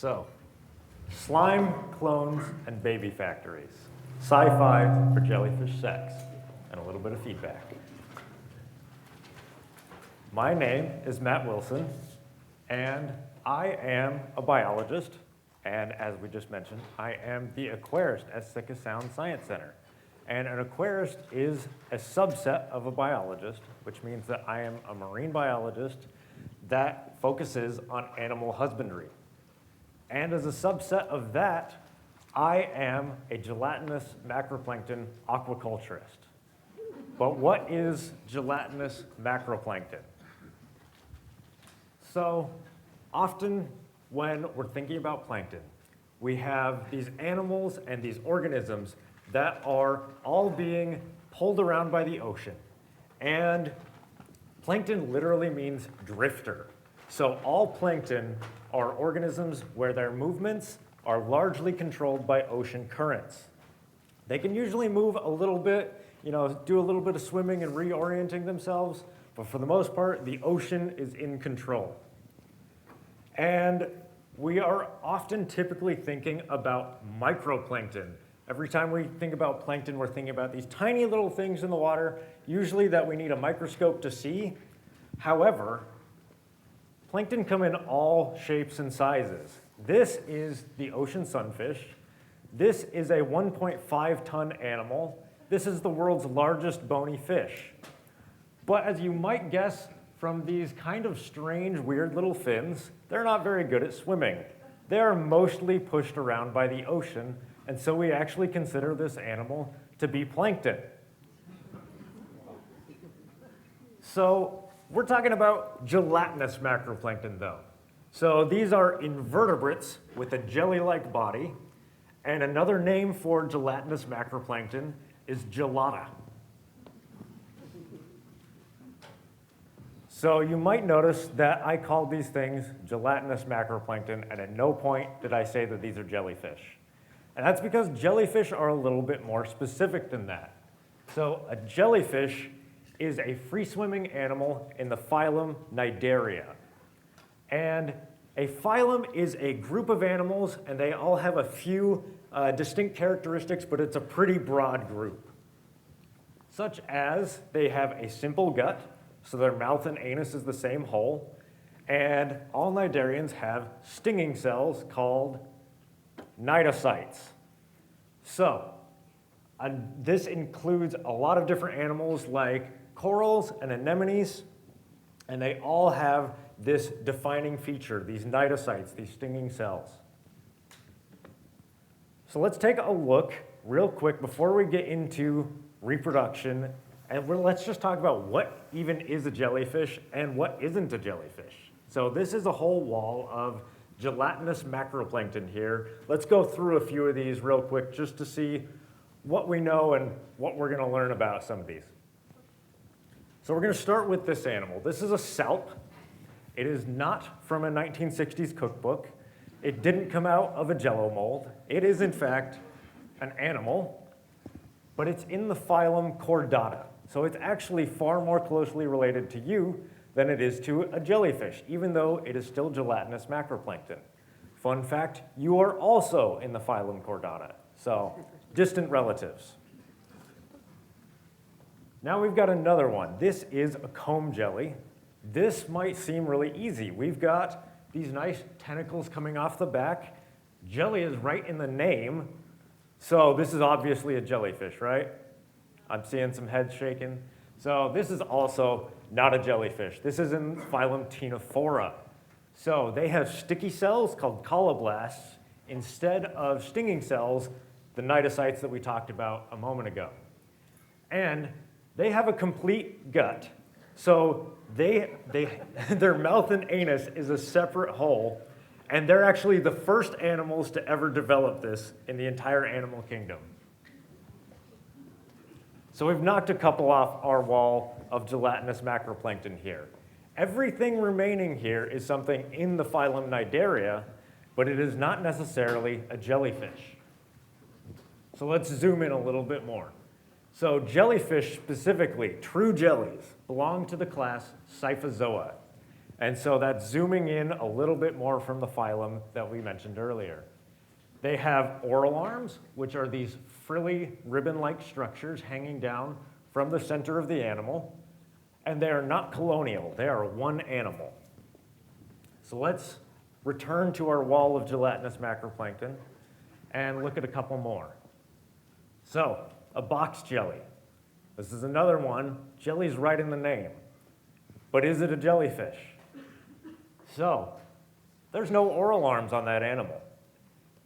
So, slime, clones, and baby factories. Sci-fi for jellyfish sex, and a little bit of feedback. My name is Matt Wilson, and I am a biologist, and as we just mentioned, I am the aquarist at Sitka Sound Science Center. And an aquarist is a subset of a biologist, which means that I am a marine biologist that focuses on animal husbandry. And as a subset of that, I am a gelatinous macroplankton aquaculturist. But what is gelatinous macroplankton? So often when we're thinking about plankton, we have these animals and these organisms that are all being pulled around by the ocean. And plankton literally means drifter. So all plankton are organisms where their movements are largely controlled by ocean currents. They can usually move a little bit, do a little bit of swimming and reorienting themselves, but for the most part, the ocean is in control. And we are often typically thinking about microplankton. Every time we think about plankton, we're thinking about these tiny little things in the water, usually that we need a microscope to see. However, plankton come in all shapes and sizes. This is the ocean sunfish. This is a 1.5-ton animal. This is the world's largest bony fish. But as you might guess from these kind of strange, weird little fins, they're not very good at swimming. They are mostly pushed around by the ocean, and so we actually consider this animal to be plankton. So we're talking about gelatinous macroplankton, though. So these are invertebrates with a jelly-like body, and another name for gelatinous macroplankton is gelata. So you might notice that I called these things gelatinous macroplankton, and at no point did I say that these are jellyfish. And that's because jellyfish are a little bit more specific than that. So a jellyfish is a free-swimming animal in the phylum Cnidaria. And a phylum is a group of animals, and they all have a few distinct characteristics, but it's a pretty broad group. Such as they have a simple gut, so their mouth and anus is the same hole, and all cnidarians have stinging cells called cnidocytes. So this includes a lot of different animals like corals and anemones, and they all have this defining feature, these cnidocytes, these stinging cells. So let's take a look real quick before we get into reproduction, and let's just talk about what even is a jellyfish and what isn't a jellyfish. So this is a whole wall of gelatinous macroplankton here. Let's go through a few of these real quick just to see what we know and what we're going to learn about some of these. So we're going to start with this animal. This is a salp. It is not from a 1960s cookbook. It didn't come out of a Jell-O mold. It is, in fact, an animal, but it's in the phylum Chordata. So it's actually far more closely related to you than it is to a jellyfish, even though it is still gelatinous macroplankton. Fun fact, you are also in the phylum Chordata, so distant relatives. Now we've got another one. This is a comb jelly. This might seem really easy. We've got these nice tentacles coming off the back. Jelly is right in the name, so this is obviously a jellyfish, right? I'm seeing some heads shaking. So this is also not a jellyfish. This is in phylum Ctenophora. So they have sticky cells called colloblasts instead of stinging cells, the cnidocytes that we talked about a moment ago. And they have a complete gut. So their mouth and anus is a separate hole, and they're actually the first animals to ever develop this in the entire animal kingdom. So we've knocked a couple off our wall of gelatinous macroplankton here. Everything remaining here is something in the phylum Cnidaria, but it is not necessarily a jellyfish. So let's zoom in a little bit more. So jellyfish specifically, true jellies, belong to the class Scyphozoa. And so that's zooming in a little bit more from the phylum that we mentioned earlier. They have oral arms, which are these frilly ribbon-like structures hanging down from the center of the animal. And they are not colonial, they are one animal. So let's return to our wall of gelatinous macroplankton and look at a couple more. So, a box jelly. This is another one. Jelly's right in the name. But is it a jellyfish? So, there's no oral arms on that animal.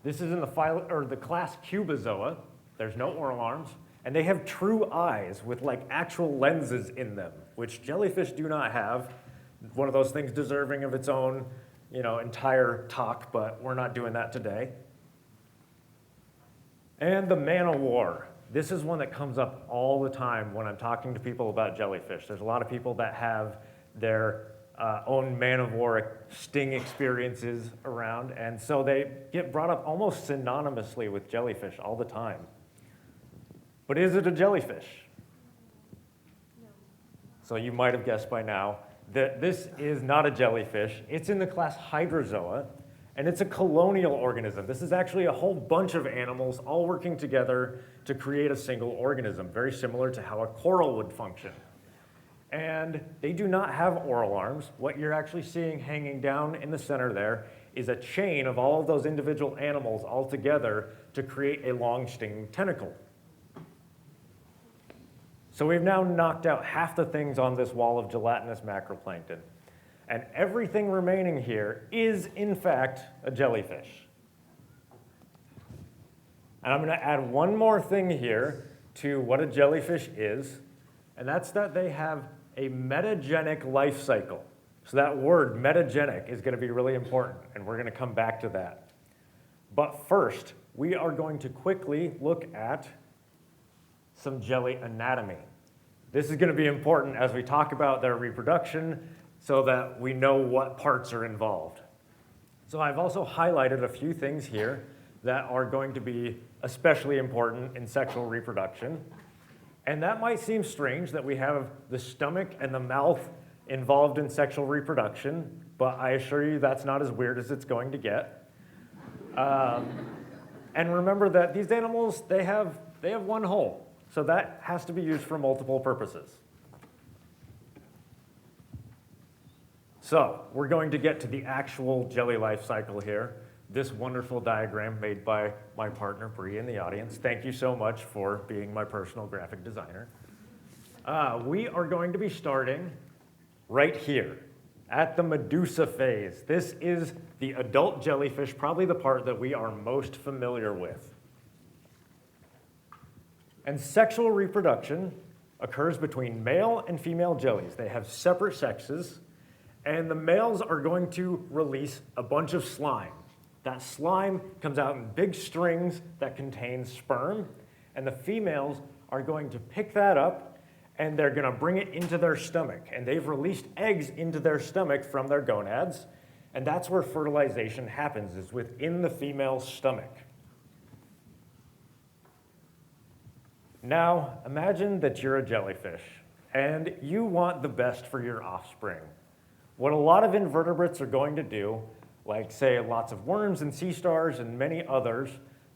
This is in the class Cubozoa. There's no oral arms. And they have true eyes with like actual lenses in them, which jellyfish do not have. One of those things deserving of its own, entire talk, but we're not doing that today. And the man-o-war. This is one that comes up all the time when I'm talking to people about jellyfish. There's a lot of people that have their own man-of-war sting experiences around, and so they get brought up almost synonymously with jellyfish all the time. But is it a jellyfish? No. So you might have guessed by now that this is not a jellyfish. It's in the class Hydrozoa, and it's a colonial organism. This is actually a whole bunch of animals all working together to create a single organism, very similar to how a coral would function. And they do not have oral arms. What you're actually seeing hanging down in the center there is a chain of all of those individual animals all together to create a long stinging tentacle. So we've now knocked out half the things on this wall of gelatinous macroplankton. And everything remaining here is, in fact, a jellyfish. And I'm going to add one more thing here to what a jellyfish is, and that's that they have a metagenic life cycle. So that word, metagenic, is going to be really important, and we're going to come back to that. But first, we are going to quickly look at some jelly anatomy. This is going to be important as we talk about their reproduction so that we know what parts are involved. So I've also highlighted a few things here that are going to be especially important in sexual reproduction. And that might seem strange that we have the stomach and the mouth involved in sexual reproduction, but I assure you that's not as weird as it's going to get. And remember that these animals, they have one hole, so that has to be used for multiple purposes. So we're going to get to the actual jelly life cycle here. This wonderful diagram made by my partner, Bree, in the audience. Thank you so much for being my personal graphic designer. We are going to be starting right here at the medusa phase. This is the adult jellyfish, probably the part that we are most familiar with. And sexual reproduction occurs between male and female jellies. They have separate sexes, and the males are going to release a bunch of slime. That slime comes out in big strings that contain sperm, and the females are going to pick that up, and they're going to bring it into their stomach. And they've released eggs into their stomach from their gonads, and that's where fertilization happens, is within the female's stomach. Now, imagine that you're a jellyfish, and you want the best for your offspring. What a lot of invertebrates are going to do, like say lots of worms and sea stars and many others,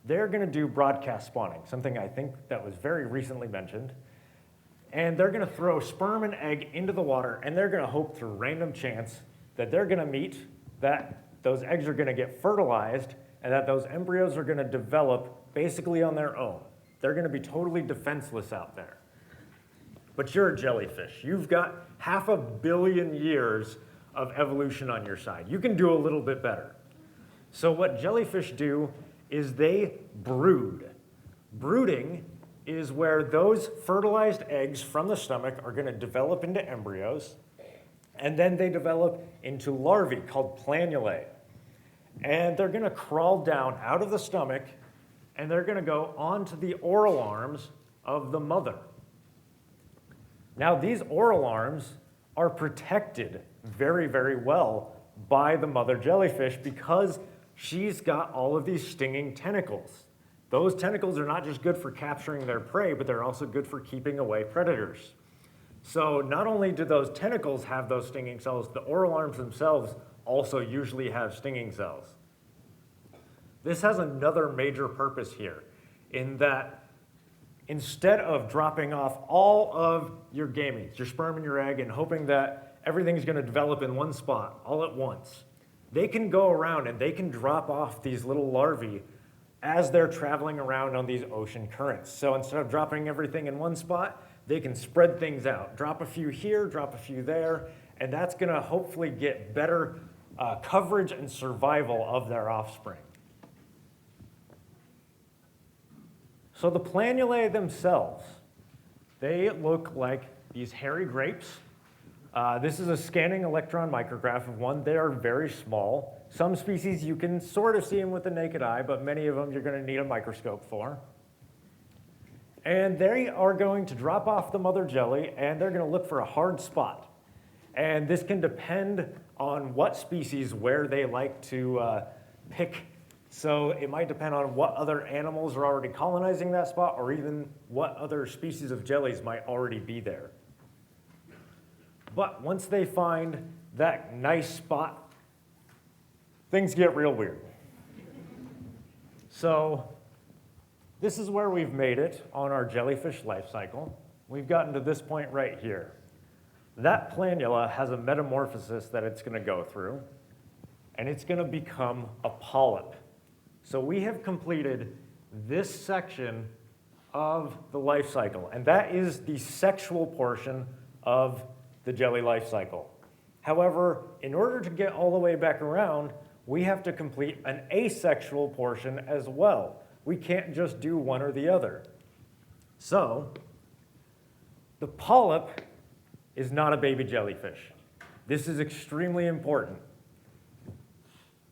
they're going to do broadcast spawning, something I think that was very recently mentioned. And they're going to throw sperm and egg into the water, and they're going to hope through random chance that they're going to meet, that those eggs are going to get fertilized, and that those embryos are going to develop basically on their own. They're going to be totally defenseless out there. But you're a jellyfish. You've got 500 million years of evolution on your side. You can do a little bit better. So what jellyfish do is they brood. Brooding is where those fertilized eggs from the stomach are going to develop into embryos, and then they develop into larvae called planulae. And they're going to crawl down out of the stomach, and they're going to go onto the oral arms of the mother. Now, these oral arms are protected very, very well by the mother jellyfish because she's got all of these stinging tentacles. Those tentacles are not just good for capturing their prey, but they're also good for keeping away predators. So not only do those tentacles have those stinging cells, the oral arms themselves also usually have stinging cells. This has another major purpose here in that instead of dropping off all of your gametes, your sperm and your egg, and hoping that everything's going to develop in one spot all at once, they can go around and they can drop off these little larvae as they're traveling around on these ocean currents. So instead of dropping everything in one spot, they can spread things out. Drop a few here, drop a few there, and that's going to hopefully get better coverage and survival of their offspring. So the planulae themselves, they look like these hairy grapes. This is a scanning electron micrograph of one. They are very small. Some species you can sort of see them with the naked eye, but many of them you're going to need a microscope for. And they are going to drop off the mother jelly, and they're going to look for a hard spot. And this can depend on what species, where they like to pick. So it might depend on what other animals are already colonizing that spot, or even what other species of jellies might already be there. But once they find that nice spot, things get real weird. So this is where we've made it on our jellyfish life cycle. We've gotten to this point right here. That planula has a metamorphosis that it's going to go through, and it's going to become a polyp. So we have completed this section of the life cycle, and that is the sexual portion of the jelly life cycle. However, in order to get all the way back around, we have to complete an asexual portion as well. We can't just do one or the other. So the polyp is not a baby jellyfish. This is extremely important.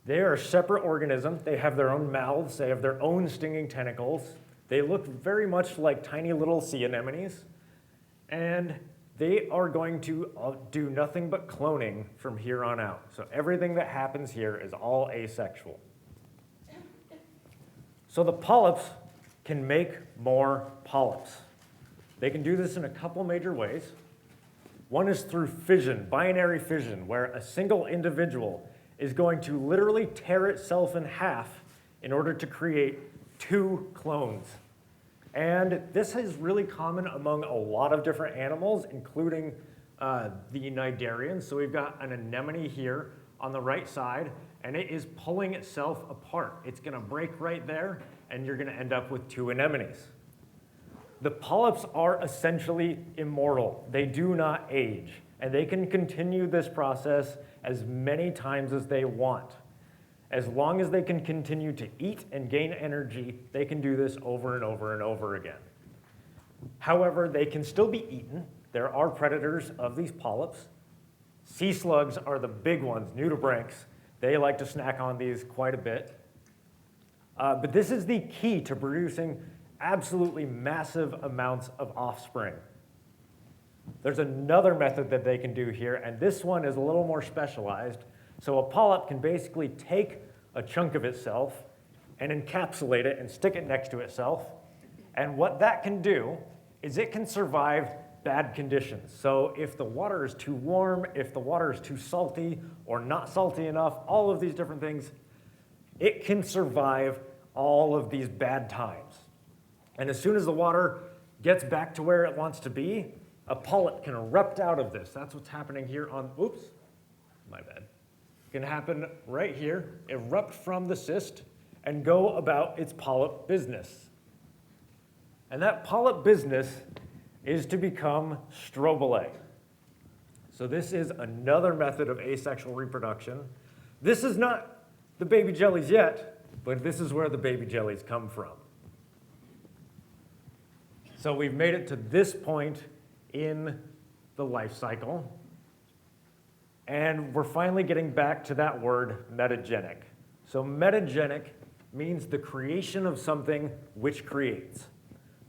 They are a separate organism. They have their own mouths. They have their own stinging tentacles. They look very much like tiny little sea anemones. And they are going to do nothing but cloning from here on out. So everything that happens here is all asexual. So the polyps can make more polyps. They can do this in a couple major ways. One is through fission, binary fission, where a single individual is going to literally tear itself in half in order to create two clones. And this is really common among a lot of different animals, including the cnidarians. So we've got an anemone here on the right side, and it is pulling itself apart. It's going to break right there, and you're going to end up with two anemones. The polyps are essentially immortal. They do not age, and they can continue this process as many times as they want. As long as they can continue to eat and gain energy, they can do this over and over and over again. However, they can still be eaten. There are predators of these polyps. Sea slugs are the big ones, nudibranchs. They like to snack on these quite a bit. But this is the key to producing absolutely massive amounts of offspring. There's another method that they can do here, and this one is a little more specialized. So a polyp can basically take a chunk of itself and encapsulate it and stick it next to itself. And what that can do is it can survive bad conditions. So if the water is too warm, if the water is too salty or not salty enough, all of these different things, it can survive all of these bad times. And as soon as the water gets back to where it wants to be, a polyp can erupt out of this. That's what's happening here on, oops, my bad. It can happen right here, erupt from the cyst, and go about its polyp business. And that polyp business is to become strobili. So this is another method of asexual reproduction. This is not the baby jellies yet, but this is where the baby jellies come from. So we've made it to this point in the life cycle, and we're finally getting back to that word metagenic. So metagenic means the creation of something which creates.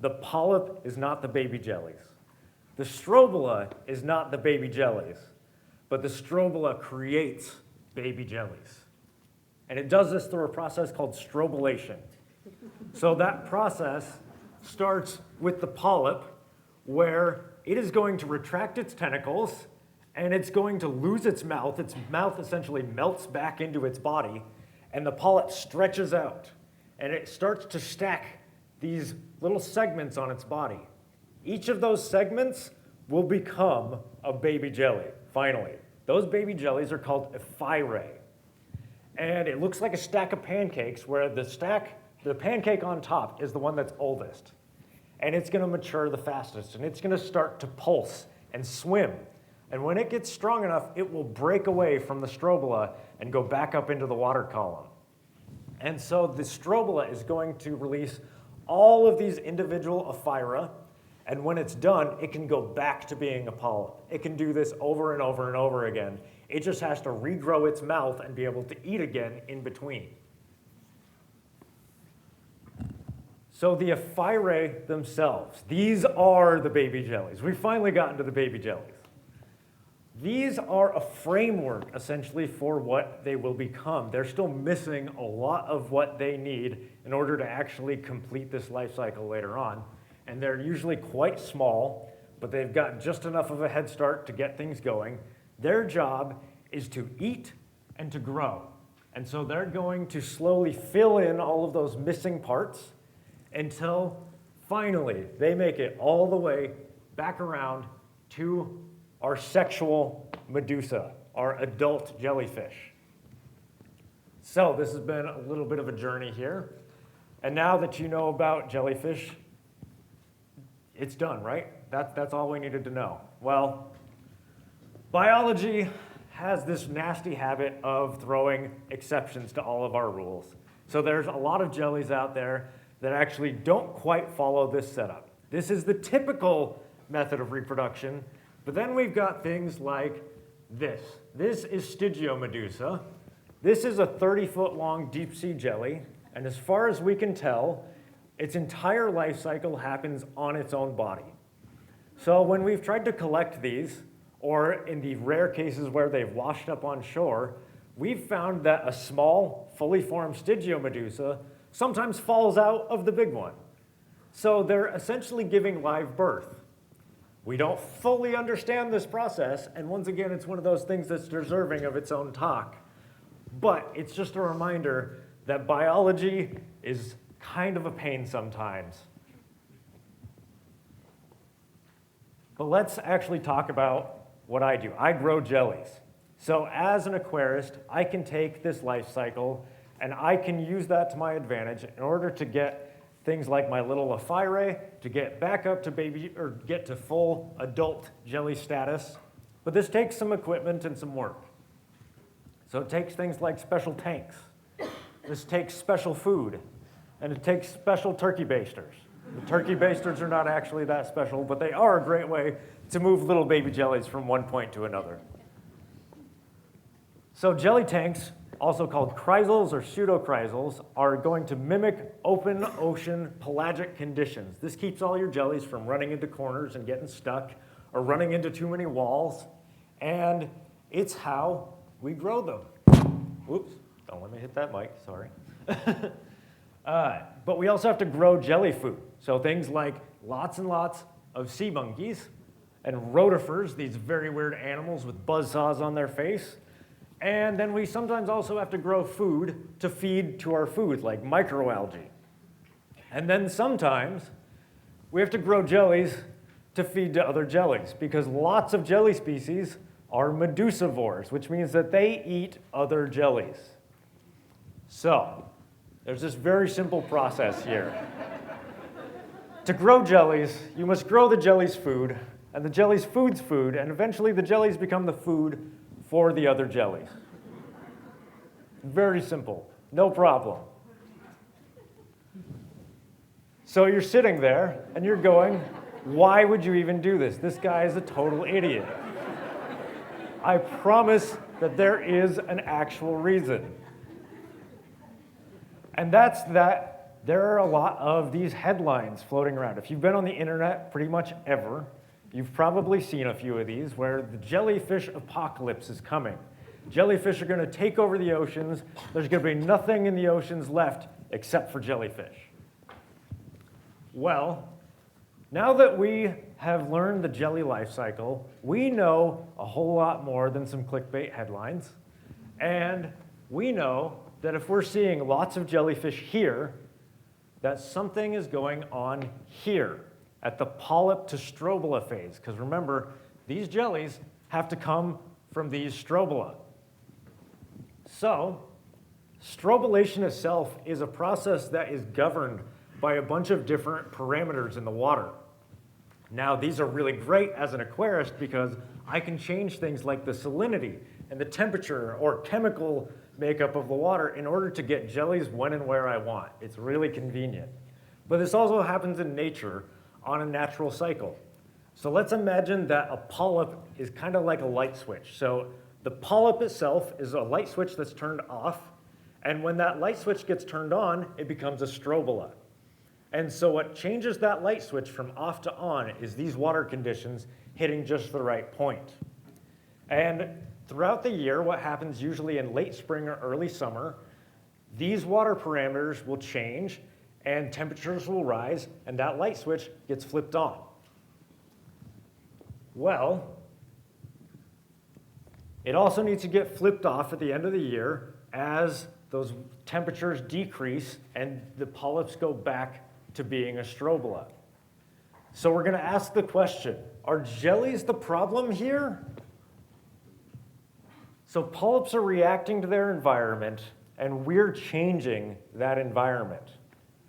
The polyp is not the baby jellies. The strobila is not the baby jellies, but the strobila creates baby jellies. And it does this through a process called strobilation. So that process starts with the polyp, where it is going to retract its tentacles, and it's going to lose its mouth. Its mouth essentially melts back into its body, and the polyp stretches out, and it starts to stack these little segments on its body. Each of those segments will become a baby jelly, finally. Those baby jellies are called ephyrae. And it looks like a stack of pancakes where the pancake on top is the one that's oldest. And it's going to mature the fastest, and it's going to start to pulse and swim. And when it gets strong enough, it will break away from the strobila and go back up into the water column. And so the strobila is going to release all of these individual ephyra, and when it's done, it can go back to being a polyp. It can do this over and over and over again. It just has to regrow its mouth and be able to eat again in between. So the ephyrae themselves, these are the baby jellies. We've finally gotten to the baby jellies. These are a framework, essentially, for what they will become. They're still missing a lot of what they need in order to actually complete this life cycle later on. And they're usually quite small, but they've got just enough of a head start to get things going. Their job is to eat and to grow. And so they're going to slowly fill in all of those missing parts until finally they make it all the way back around to our sexual medusa, our adult jellyfish. So this has been a little bit of a journey here. And now that you know about jellyfish, it's done, right? That's all we needed to know. Well, biology has this nasty habit of throwing exceptions to all of our rules. So there's a lot of jellies out there that actually don't quite follow this setup. This is the typical method of reproduction, but then we've got things like this. This is Stygiomedusa. This is a 30-foot long deep sea jelly, and as far as we can tell, its entire life cycle happens on its own body. So when we've tried to collect these, or in the rare cases where they've washed up on shore, we've found that a small, fully formed Stygiomedusa sometimes falls out of the big one. So they're essentially giving live birth. We don't fully understand this process, and once again, it's one of those things that's deserving of its own talk. But it's just a reminder that biology is kind of a pain sometimes. But let's actually talk about what I do. I grow jellies. So as an aquarist, I can take this life cycle and I can use that to my advantage in order to get things like my little ephyrae to get back up to baby or get to full adult jelly status. But this takes some equipment and some work. So it takes things like special tanks. This takes special food, and it takes special turkey basters. The turkey basters are not actually that special, but they are a great way to move little baby jellies from one point to another. So jelly tanks, also called chrysals or pseudochrysals, are going to mimic open ocean pelagic conditions. This keeps all your jellies from running into corners and getting stuck or running into too many walls, and it's how we grow them. Whoops, don't let me hit that mic, sorry. But we also have to grow jelly food. So things like lots and lots of sea monkeys and rotifers, these very weird animals with buzzsaws on their face. And then we sometimes also have to grow food to feed to our food, like microalgae. And then sometimes we have to grow jellies to feed to other jellies, because lots of jelly species are medusivores, which means that they eat other jellies. So there's this very simple process here. To grow jellies, you must grow the jelly's food, and the jelly's food's food, and eventually the jellies become the food for the other jellies. Very simple, no problem. So you're sitting there, and you're going, why would you even do this? This guy is a total idiot. I promise that there is an actual reason. And that's that there are a lot of these headlines floating around. If you've been on the internet pretty much ever, you've probably seen a few of these where the jellyfish apocalypse is coming. Jellyfish are going to take over the oceans. There's going to be nothing in the oceans left except for jellyfish. Well, Now that we have learned the jelly life cycle, we know a whole lot more than some clickbait headlines. And we know that if we're seeing lots of jellyfish here, that something is going on here at the polyp to strobila phase. Because remember, these jellies have to come from these strobila. So, strobilation itself is a process that is governed by a bunch of different parameters in the water. Now, these are really great as an aquarist because I can change things like the salinity and the temperature or chemical makeup of the water in order to get jellies when and where I want. It's really convenient. But this also happens in nature on a natural cycle. So let's imagine that a polyp is kind of like a light switch. So the polyp itself is a light switch that's turned off, and when that light switch gets turned on, it becomes a strobila. And so what changes that light switch from off to on is these water conditions hitting just the right point. And throughout the year, what happens usually in late spring or early summer, these water parameters will change and temperatures will rise, and that light switch gets flipped on. Well, it also needs to get flipped off at the end of the year as those temperatures decrease and the polyps go back to being a strobila. So we're going to ask the question, are jellies the problem here? So polyps are reacting to their environment, and we're changing that environment.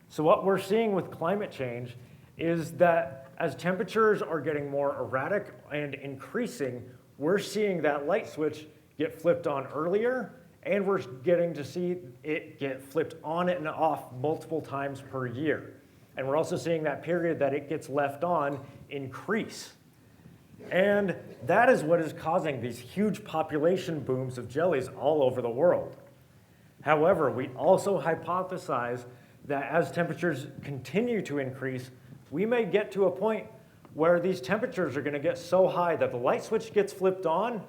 So what we're seeing with climate change is that as temperatures are getting more erratic and increasing, we're seeing that light switch get flipped on earlier, and we're getting to see it get flipped on and off multiple times per year. And we're also seeing that period that it gets left on increase. And that is what is causing these huge population booms of jellies all over the world. However, we also hypothesize that as temperatures continue to increase, we may get to a point where these temperatures are going to get so high that the light switch gets flipped on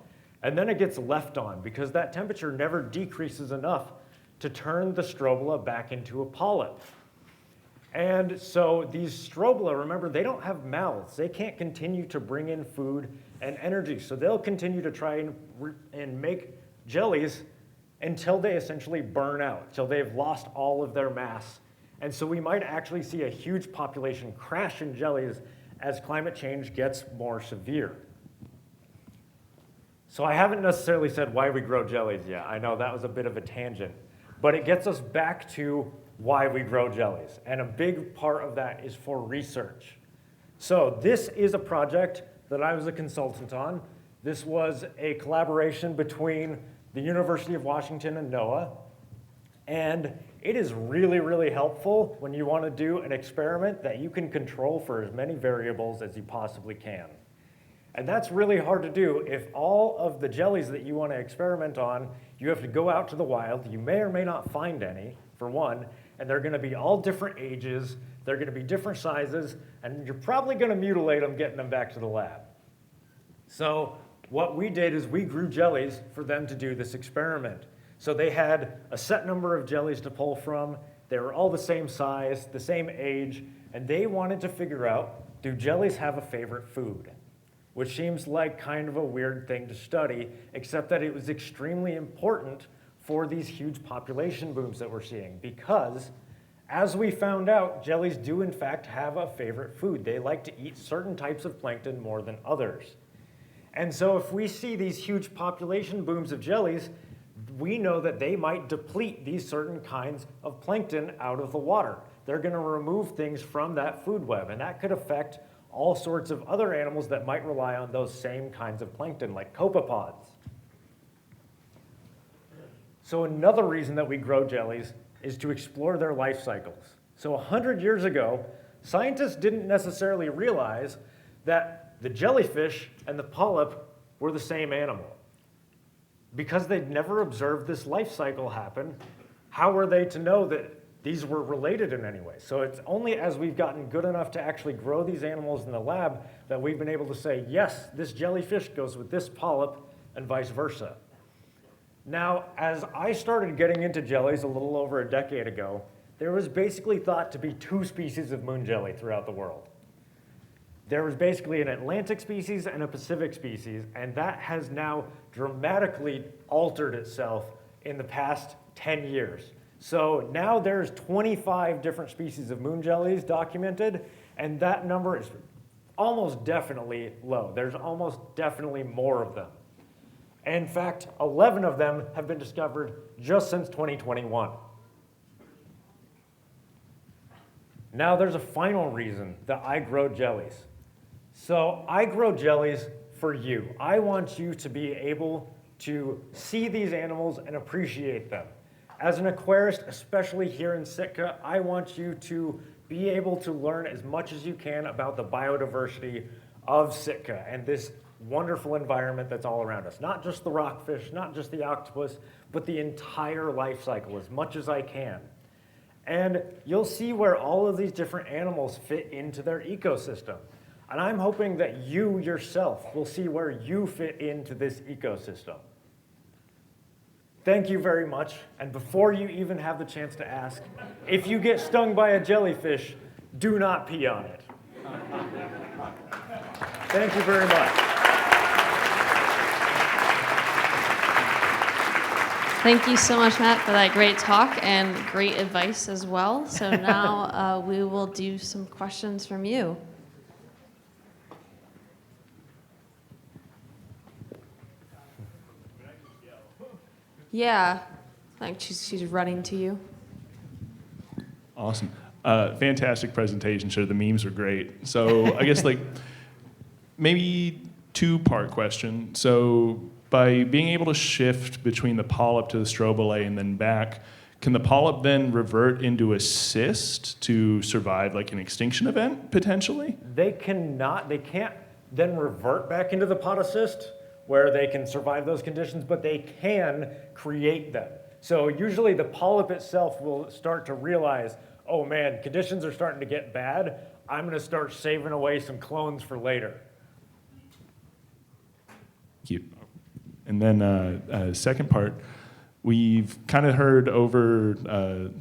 and then it gets left on because that temperature never decreases enough to turn the strobila back into a polyp. And so these strobila, remember, they don't have mouths. They can't continue to bring in food and energy. So they'll continue to try and make jellies until they essentially burn out, till they've lost all of their mass. And so we might actually see a huge population crash in jellies as climate change gets more severe. So I haven't necessarily said why we grow jellies yet. I know that was a bit of a tangent, but it gets us back to why we grow jellies. And a big part of that is for research. So this is a project that I was a consultant on. This was a collaboration between the University of Washington and NOAA. And it is really, really helpful when you want to do an experiment that you can control for as many variables as you possibly can. And that's really hard to do if all of the jellies that you want to experiment on, you have to go out to the wild. You may or may not find any, for one, and they're going to be all different ages, they're going to be different sizes, and you're probably going to mutilate them getting them back to the lab. So what we did is we grew jellies for them to do this experiment. So they had a set number of jellies to pull from. They were all the same size, the same age, and they wanted to figure out, do jellies have a favorite food? Which seems like kind of a weird thing to study, except that it was extremely important for these huge population booms that we're seeing, because as we found out, jellies do in fact have a favorite food. They like to eat certain types of plankton more than others. And so if we see these huge population booms of jellies, we know that they might deplete these certain kinds of plankton out of the water. They're going to remove things from that food web, and that could affect all sorts of other animals that might rely on those same kinds of plankton, like copepods. So another reason that we grow jellies is to explore their life cycles. So 100 years ago, scientists didn't necessarily realize that the jellyfish and the polyp were the same animal. Because they'd never observed this life cycle happen, how were they to know that these were related in any way? So it's only as we've gotten good enough to actually grow these animals in the lab that we've been able to say, yes, this jellyfish goes with this polyp and vice versa. Now, as I started getting into jellies a little over a decade ago, there was basically thought to be 2 species of moon jelly throughout the world. there was basically an Atlantic species and a Pacific species, and that has now dramatically altered itself in the past 10 years. So now there's 25 different species of moon jellies documented, and that number is almost definitely low. There's almost definitely more of them. In fact, 11 of them have been discovered just since 2021. Now there's a final reason that I grow jellies. So I grow jellies for you. I want you to be able to see these animals and appreciate them. As an aquarist, especially here in Sitka, I want you to be able to learn as much as you can about the biodiversity of Sitka and this wonderful environment that's all around us. Not just the rockfish, not just the octopus, but the entire life cycle as much as I can. And you'll see where all of these different animals fit into their ecosystem. And I'm hoping that you yourself will see where you fit into this ecosystem. Thank you very much. And before you even have the chance to ask, if you get stung by a jellyfish, do not pee on it. Thank you very much. Thank you so much, Matt, for that great talk and great advice as well. So now we will do some questions from you. Yeah, I think she's running to you. Awesome. Fantastic presentation. Sure, the memes were great. So I guess maybe two-part question. So by being able to shift between the polyp to the strobile and then back, can the polyp then revert into a cyst to survive like an extinction event potentially? They can't then revert back into the podocyst where they can survive those conditions, but they can create them. So usually the polyp itself will start to realize, oh man, conditions are starting to get bad. I'm going to start saving away some clones for later. Cute. And then second part, we've kind of heard over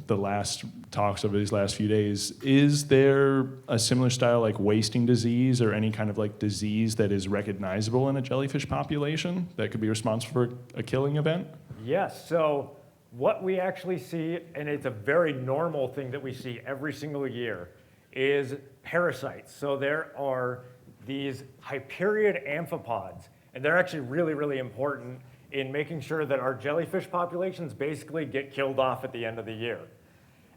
the last talks over these last few days, is there a similar style like wasting disease or any kind of like disease that is recognizable in a jellyfish population that could be responsible for a killing event? Yes, so what we actually see, and it's a very normal thing that we see every single year, is parasites. So there are these hyperiid amphipods, and they're actually really, really important in making sure that our jellyfish populations basically get killed off at the end of the year.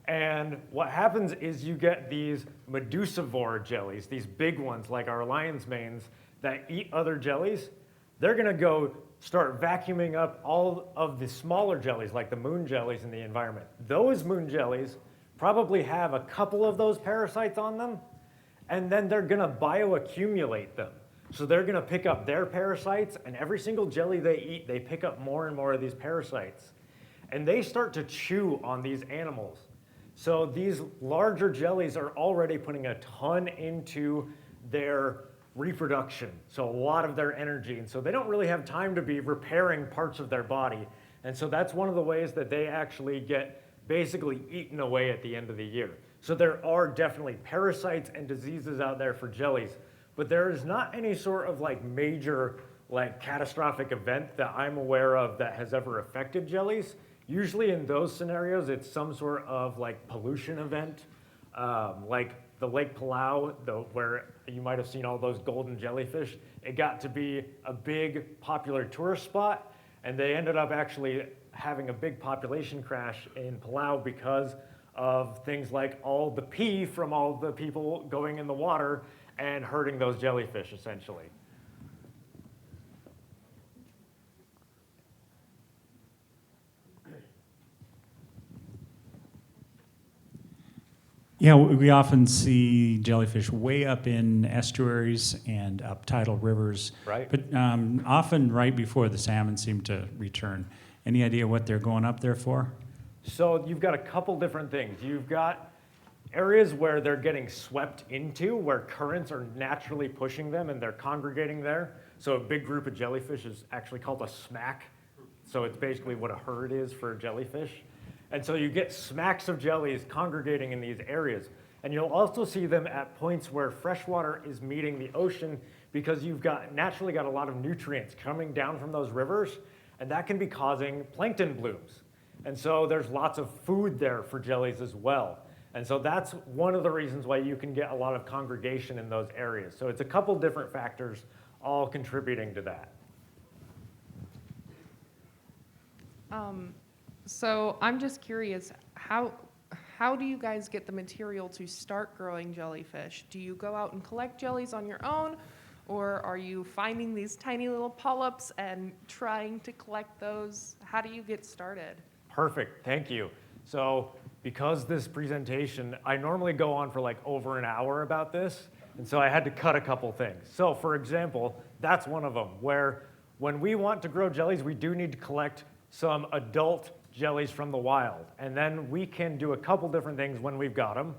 And what happens is you get these medusivore jellies, these big ones like our lion's manes that eat other jellies. They're gonna go start vacuuming up all of the smaller jellies like the moon jellies in the environment. Those moon jellies probably have a couple of those parasites on them, and then they're gonna bioaccumulate them. So they're gonna pick up their parasites, and every single jelly they eat, they pick up more and more of these parasites. And they start to chew on these animals. So these larger jellies are already putting a ton into their reproduction, so a lot of their energy. And so they don't really have time to be repairing parts of their body. And so that's one of the ways that they actually get basically eaten away at the end of the year. So there are definitely parasites and diseases out there for jellies, but there is not any sort of like major like catastrophic event that I'm aware of that has ever affected jellies. Usually in those scenarios, it's some sort of like pollution event, like the Lake Palau, where you might have seen all those golden jellyfish. It got to be a big popular tourist spot, and they ended up actually having a big population crash in Palau because of things like all the pee from all the people going in the water and hurting those jellyfish, essentially. Yeah, we often see jellyfish way up in estuaries and up tidal rivers, Right. But often right before the salmon seem to return. Any idea what they're going up there for? So you've got a couple different things. You've got areas where they're getting swept into, where currents are naturally pushing them and they're congregating there. So a big group of jellyfish is actually called a smack. So it's basically what a herd is for a jellyfish. And so you get smacks of jellies congregating in these areas. And you'll also see them at points where freshwater is meeting the ocean because you've naturally got a lot of nutrients coming down from those rivers, and that can be causing plankton blooms. And so there's lots of food there for jellies as well. And so that's one of the reasons why you can get a lot of congregation in those areas. So it's a couple different factors all contributing to that. So I'm just curious, how do you guys get the material to start growing jellyfish? Do you go out and collect jellies on your own, or are you finding these tiny little polyps and trying to collect those? How do you get started? Perfect, thank you. So because this presentation, I normally go on for like over an hour about this, and so I had to cut a couple things. So for example, that's one of them, where when we want to grow jellies, we do need to collect some adult jellies from the wild. And then we can do a couple different things when we've got them.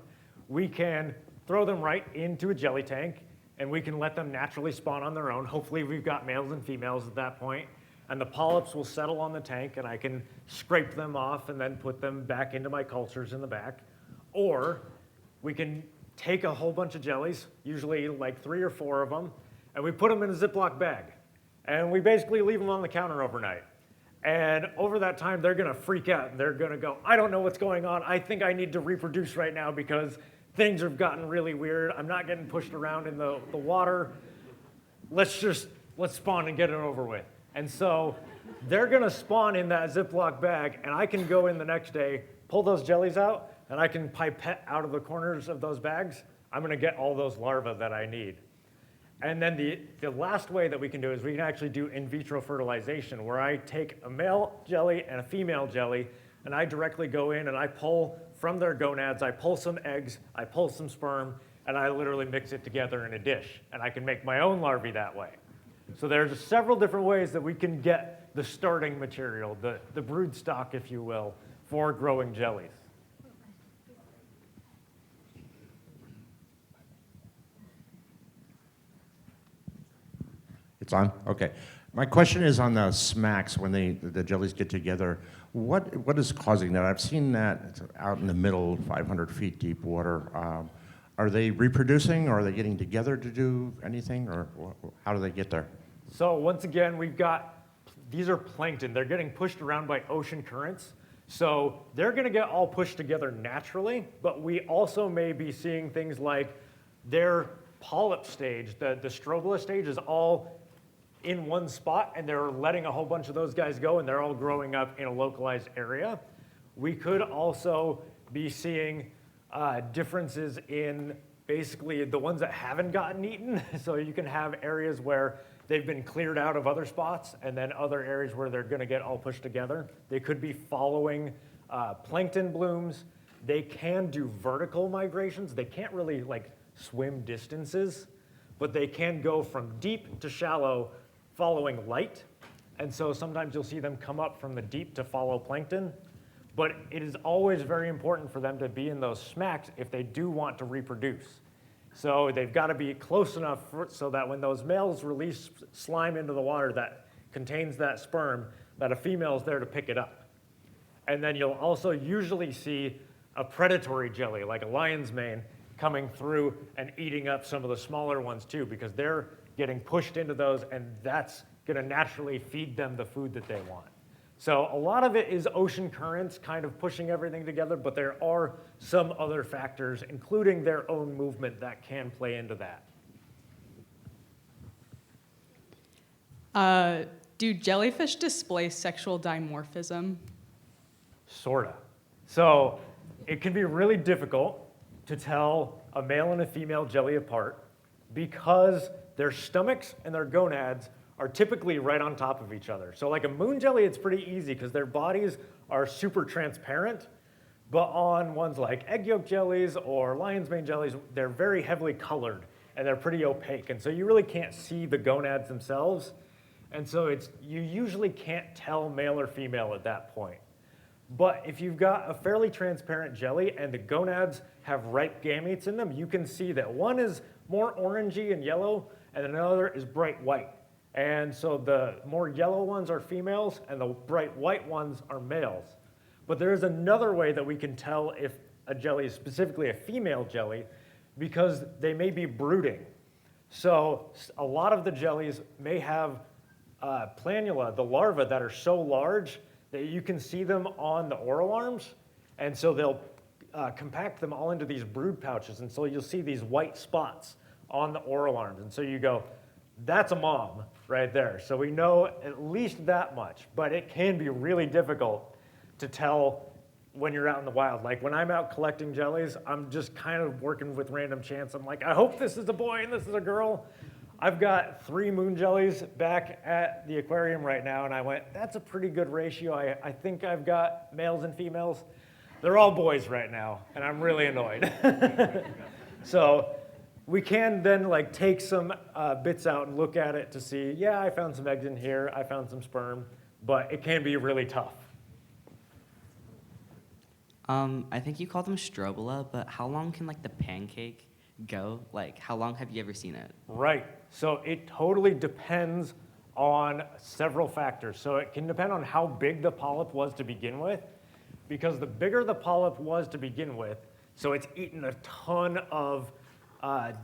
We can throw them right into a jelly tank, and we can let them naturally spawn on their own. Hopefully we've got males and females at that point, and the polyps will settle on the tank, and I can scrape them off and then put them back into my cultures in the back. Or we can take a whole bunch of jellies, usually like 3 or 4 of them, and we put them in a Ziploc bag. And we basically leave them on the counter overnight. And over that time, they're gonna freak out, and they're gonna go, I don't know what's going on. I think I need to reproduce right now because things have gotten really weird. I'm not getting pushed around in the water. Let's spawn and get it over with. And so they're gonna spawn in that Ziploc bag, and I can go in the next day, pull those jellies out, and I can pipette out of the corners of those bags. I'm gonna get all those larvae that I need. And then the last way that we can do is we can actually do in vitro fertilization, where I take a male jelly and a female jelly, and I directly go in and I pull from their gonads, I pull some eggs, I pull some sperm, and I literally mix it together in a dish. And I can make my own larvae that way. So there's several different ways that we can get the starting material, the brood stock, if you will, for growing jellies. It's on? Okay. My question is on the smacks when the jellies get together. What is causing that? I've seen that out in the middle, 500 feet deep water. Are they reproducing, or are they getting together to do anything, or how do they get there? So once again, these are plankton. They're getting pushed around by ocean currents. So they're gonna get all pushed together naturally, but we also may be seeing things like their polyp stage, the strobila stage is all in one spot, and they're letting a whole bunch of those guys go, and they're all growing up in a localized area. We could also be seeing differences in basically the ones that haven't gotten eaten. So you can have areas where they've been cleared out of other spots, and then other areas where they're gonna get all pushed together. They could be following plankton blooms. They can do vertical migrations. They can't really like swim distances, but they can go from deep to shallow following light. And so sometimes you'll see them come up from the deep to follow plankton. But it is always very important for them to be in those smacks if they do want to reproduce. So they've got to be close enough so that when those males release slime into the water that contains that sperm, that a female is there to pick it up. And then you'll also usually see a predatory jelly, like a lion's mane, coming through and eating up some of the smaller ones too, because they're getting pushed into those, and that's gonna naturally feed them the food that they want. So a lot of it is ocean currents kind of pushing everything together, but there are some other factors, including their own movement, that can play into that. Do jellyfish display sexual dimorphism? Sorta. So it can be really difficult to tell a male and a female jelly apart because their stomachs and their gonads are typically right on top of each other. So like a moon jelly, it's pretty easy because their bodies are super transparent, but on ones like egg yolk jellies or lion's mane jellies, they're very heavily colored and they're pretty opaque. And so you really can't see the gonads themselves. And so you usually can't tell male or female at that point. But if you've got a fairly transparent jelly and the gonads have ripe gametes in them, you can see that one is more orangey and yellow and another is bright white. And so the more yellow ones are females and the bright white ones are males. But there is another way that we can tell if a jelly is specifically a female jelly because they may be brooding. So a lot of the jellies may have planula, the larvae, that are so large that you can see them on the oral arms, and so they'll compact them all into these brood pouches, and so you'll see these white spots on the oral arms, and so you go, that's a mom right there. So we know at least that much, but it can be really difficult to tell when you're out in the wild. Like when I'm out collecting jellies, I'm just kind of working with random chance. I'm like, I hope this is a boy and this is a girl. I've got 3 moon jellies back at the aquarium right now, and I went, that's a pretty good ratio. I think I've got males and females. They're all boys right now, and I'm really annoyed. So we can then like take some bits out and look at it to see, yeah, I found some eggs in here, I found some sperm, but it can be really tough. I think you call them strobila, but how long can like the pancake go? Like, how long have you ever seen it? Right. So it totally depends on several factors. So it can depend on how big the polyp was to begin with, because the bigger the polyp was to begin with, so it's eaten a ton of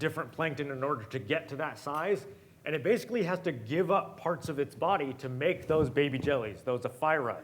different plankton in order to get to that size, and it basically has to give up parts of its body to make those baby jellies, those ephyra.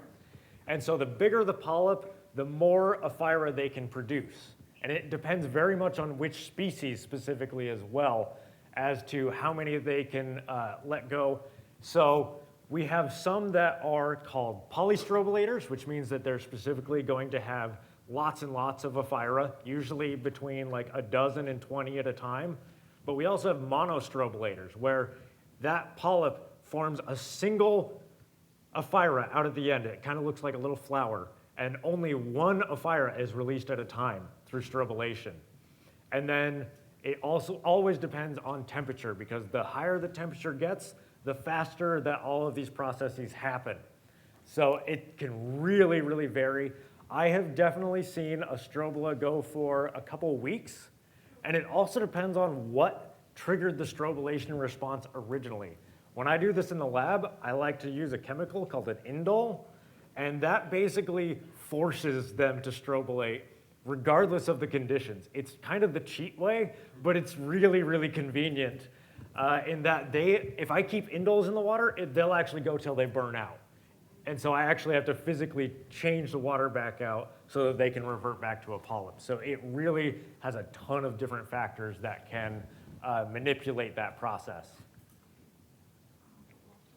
And so the bigger the polyp, the more ephyra they can produce. And it depends very much on which species specifically as well as to how many they can let go. So we have some that are called polystrobilators, which means that they're specifically going to have lots and lots of ephyra, usually between like a dozen and 20 at a time. But we also have monostrobilators, where that polyp forms a single ephyra out at the end. It kind of looks like a little flower, and only one ephyra is released at a time through strobilation. And then it also always depends on temperature, because the higher the temperature gets, the faster that all of these processes happen. So it can really, really vary. I have definitely seen a strobila go for a couple weeks, and it also depends on what triggered the strobilation response originally. When I do this in the lab, I like to use a chemical called an indole, and that basically forces them to strobilate regardless of the conditions. It's kind of the cheat way, but it's really, really convenient in that if I keep indoles in the water, they'll actually go till they burn out. And so I actually have to physically change the water back out so that they can revert back to a polyp. So it really has a ton of different factors that can manipulate that process.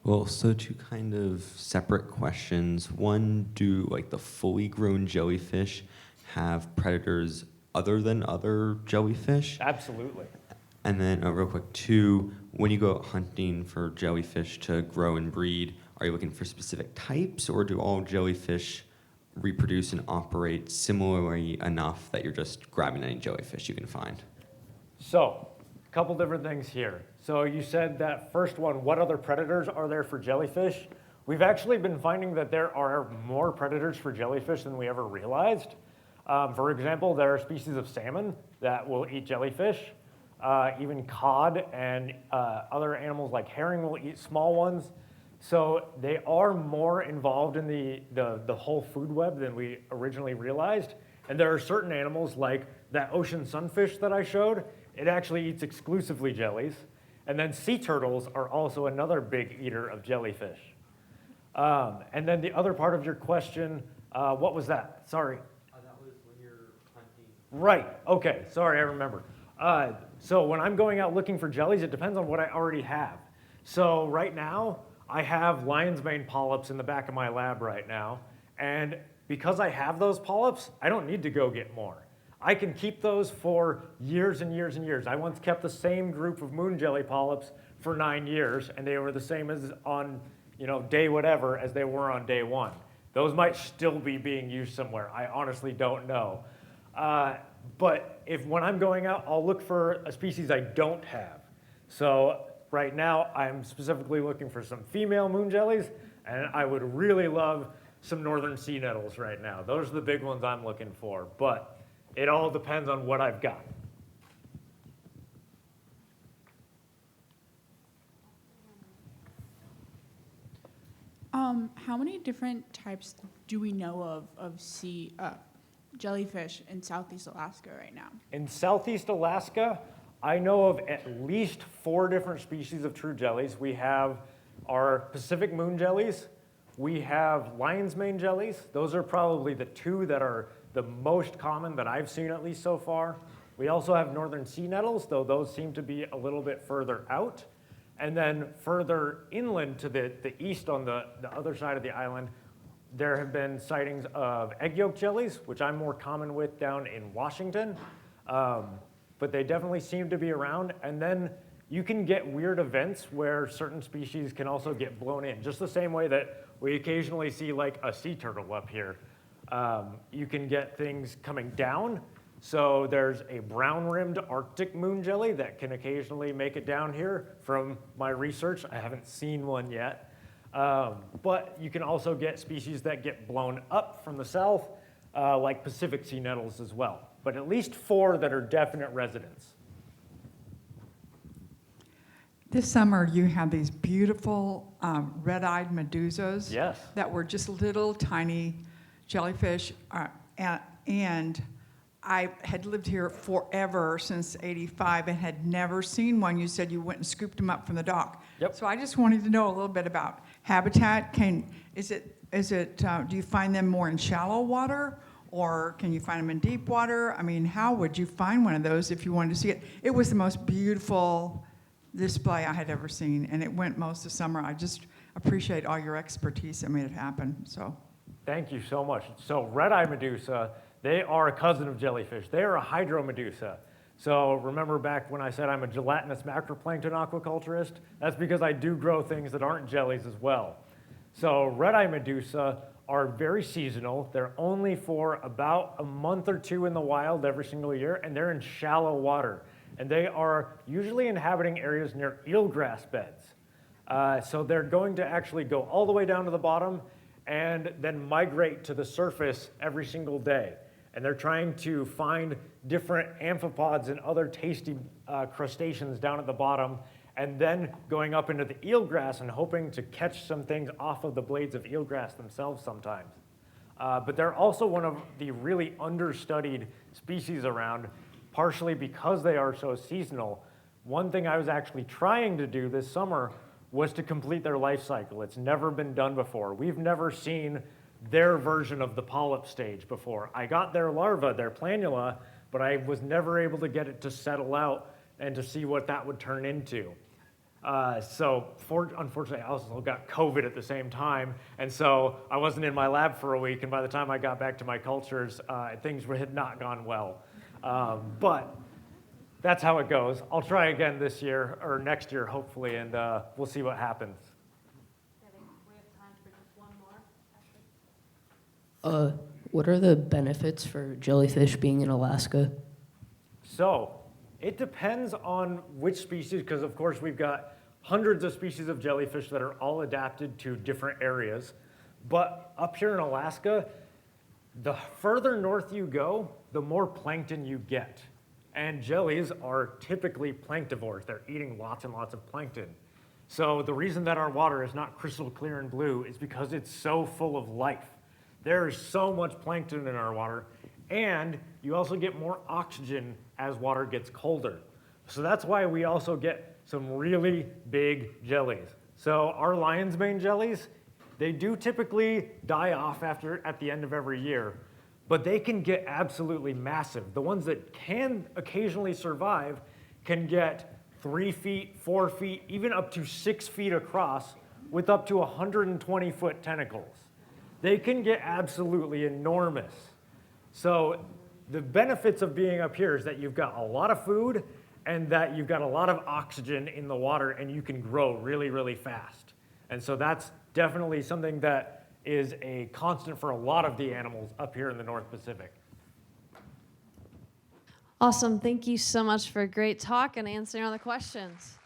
Well, so 2 kind of separate questions. One, do like the fully grown jellyfish have predators other than other jellyfish? Absolutely. And then real quick, 2, when you go out hunting for jellyfish to grow and breed, are you looking for specific types, or do all jellyfish reproduce and operate similarly enough that you're just grabbing any jellyfish you can find? So, a couple different things here. So you said that first one, what other predators are there for jellyfish? We've actually been finding that there are more predators for jellyfish than we ever realized. For example, there are species of salmon that will eat jellyfish. Even cod and other animals like herring will eat small ones. So they are more involved in the whole food web than we originally realized. And there are certain animals like that ocean sunfish that I showed. It actually eats exclusively jellies. And then sea turtles are also another big eater of jellyfish. And then the other part of your question, what was that? Sorry. That was when you're hunting. Right, okay, sorry, I remember. So when I'm going out looking for jellies, it depends on what I already have. So right now, I have lion's mane polyps in the back of my lab right now. And because I have those polyps, I don't need to go get more. I can keep those for years and years and years. I once kept the same group of moon jelly polyps for 9 years, and they were the same as on day whatever as they were on day 1. Those might still be being used somewhere. I honestly don't know. But when I'm going out, I'll look for a species I don't have. So right now, I'm specifically looking for some female moon jellies, and I would really love some northern sea nettles right now. Those are the big ones I'm looking for, but it all depends on what I've got. How many different types do we know of sea jellyfish in Southeast Alaska right now? In Southeast Alaska, I know of at least 4 different species of true jellies. We have our Pacific moon jellies. We have lion's mane jellies. Those are probably the 2 that are the most common that I've seen, at least so far. We also have northern sea nettles, though those seem to be a little bit further out. And then further inland to the east on the other side of the island, there have been sightings of egg yolk jellies, which I'm more common with down in Washington. But they definitely seem to be around. And then you can get weird events where certain species can also get blown in, just the same way that we occasionally see like a sea turtle up here. You can get things coming down. So there's a brown-rimmed Arctic moon jelly that can occasionally make it down here. From my research, I haven't seen one yet. But you can also get species that get blown up from the south, like Pacific sea nettles as well. But at least 4 that are definite residents. This summer, you had these beautiful red-eyed medusas. Yes. That were just little tiny jellyfish. And I had lived here forever, since '85, and had never seen one. You said you went and scooped them up from the dock. Yep. So I just wanted to know a little bit about habitat. Do you find them more in shallow water, or can you find them in deep water? I mean, how would you find one of those if you wanted to see it? It was the most beautiful display I had ever seen, and it went most of summer. I just appreciate all your expertise that made it happen. So, thank you so much. So red-eye medusa, they are a cousin of jellyfish. They are a hydromedusa. So remember back when I said I'm a gelatinous macroplankton aquaculturist? That's because I do grow things that aren't jellies as well. So red-eye medusa are very seasonal. They're only for about a month or 2 in the wild every single year, and they're in shallow water. And they are usually inhabiting areas near eelgrass beds. So they're going to actually go all the way down to the bottom and then migrate to the surface every single day. And they're trying to find different amphipods and other tasty crustaceans down at the bottom, and then going up into the eelgrass and hoping to catch some things off of the blades of eelgrass themselves sometimes. But they're also one of the really understudied species around, partially because they are so seasonal. One thing I was actually trying to do this summer was to complete their life cycle. It's never been done before. We've never seen their version of the polyp stage before. I got their larva, their planula, but I was never able to get it to settle out and to see what that would turn into. Unfortunately, I also got COVID at the same time, and so I wasn't in my lab for a week, and by the time I got back to my cultures, things had not gone well. But that's how it goes. I'll try again this year, or next year, hopefully, and we'll see what happens. What are the benefits for jellyfish being in Alaska? So it depends on which species, because of course we've got hundreds of species of jellyfish that are all adapted to different areas. But up here in Alaska, the further north you go, the more plankton you get. And jellies are typically planktivores. They're eating lots and lots of plankton. So the reason that our water is not crystal clear and blue is because it's so full of life. There is so much plankton in our water, and you also get more oxygen as water gets colder. So that's why we also get some really big jellies. So our lion's mane jellies, they do typically die off at the end of every year, but they can get absolutely massive. The ones that can occasionally survive can get 3 feet, 4 feet, even up to 6 feet across with up to 120-foot tentacles. They can get absolutely enormous. So the benefits of being up here is that you've got a lot of food and that you've got a lot of oxygen in the water, and you can grow really, really fast. And so that's definitely something that is a constant for a lot of the animals up here in the North Pacific. Awesome. Thank you so much for a great talk and answering all the questions.